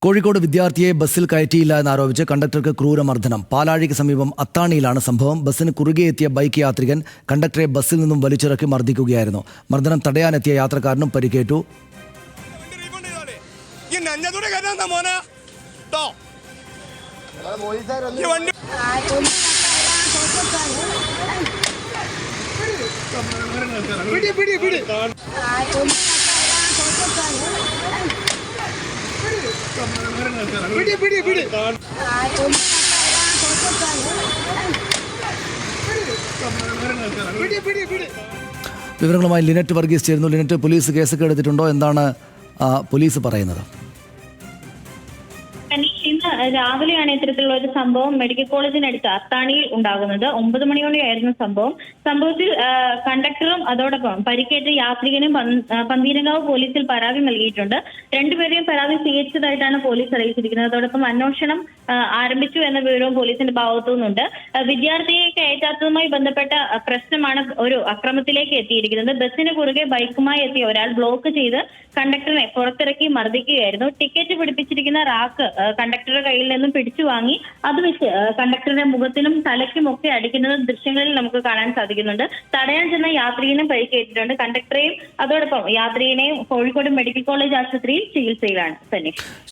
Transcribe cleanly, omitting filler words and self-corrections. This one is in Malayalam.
കോഴിക്കോട് വിദ്യാർത്ഥിയെ ബസ്സിൽ കയറ്റിയില്ല എന്നാരോപിച്ച് കണ്ടക്ടർക്ക് ക്രൂരമർദ്ദനം. പാലാഴിക്ക് സമീപം അത്താണിയിലാണ് സംഭവം. ബസ്സിന് കുറുകെ എത്തിയ ബൈക്ക് യാത്രികൻ കണ്ടക്ടറെ ബസ്സിൽ നിന്നും വലിച്ചിറക്കി മർദ്ദിക്കുകയായിരുന്നു. മർദ്ദനം തടയാനെത്തിയ യാത്രക്കാരനും പരിക്കേറ്റു. വിവരങ്ങളുമായി ലിനറ്റ് വർഗീസ് ചേരുന്നു. ലിനറ്റ്, പോലീസ് കേസൊക്കെ എടുത്തിട്ടുണ്ടോ? എന്താണ് പോലീസ് പറയുന്നത്? ഇന്ന് രാവിലെയാണ് ഇത്തരത്തിലുള്ള ഒരു സംഭവം മെഡിക്കൽ കോളേജിനടുത്ത് അത്താണിയിൽ ഉണ്ടാകുന്നത്. 9 മണിയോടെയായിരുന്നു സംഭവത്തിൽ കണ്ടക്ടറും അതോടൊപ്പം പരിക്കേറ്റ യാത്രികനും പന്തീരങ്കാവ് പോലീസിൽ പരാതി നൽകിയിട്ടുണ്ട്. രണ്ടുപേരെയും പരാതി സ്വീകരിച്ചതായിട്ടാണ് പോലീസ് അറിയിച്ചിരിക്കുന്നത്. അതോടൊപ്പം അന്വേഷണം ആരംഭിച്ചു എന്ന വിവരവും പോലീസിന്റെ ഭാഗത്തു നിന്നുണ്ട്. വിദ്യാർത്ഥിയെ കയറ്റാത്തതുമായി ബന്ധപ്പെട്ട പ്രശ്നമാണ് ഒരു അക്രമത്തിലേക്ക് എത്തിയിരിക്കുന്നത്. ബസ്സിന് കുറുകെ ബൈക്കുമായി എത്തിയ ഒരാൾ ബ്ലോക്ക് ചെയ്ത് കണ്ടക്ടറിനെ പുറത്തിറക്കി മർദ്ദിക്കുകയായിരുന്നു. ടിക്കറ്റ് പിടിപ്പിച്ചിരിക്കുന്ന റാക്ക് കണ്ടക്ടറുടെ കയ്യിൽ നിന്നും പിടിച്ചു വാങ്ങി അത് വെച്ച് കണ്ടക്ടറുടെ മുഖത്തിനും തലയ്ക്കും ഒക്കെ അടിക്കുന്നത് ദൃശ്യങ്ങളിൽ നമുക്ക് കാണാൻ സാധിക്കുന്നുണ്ട്. തടയാൻ ചെന്ന യാത്രികനും പരിക്കേറ്റിട്ടുണ്ട്. കണ്ടക്ടറെയും അതോടൊപ്പം യാത്രികനെയും കോഴിക്കോട് മെഡിക്കൽ കോളേജ് ആശുപത്രിയിൽ ചികിത്സയിലാണ്. തന്നെ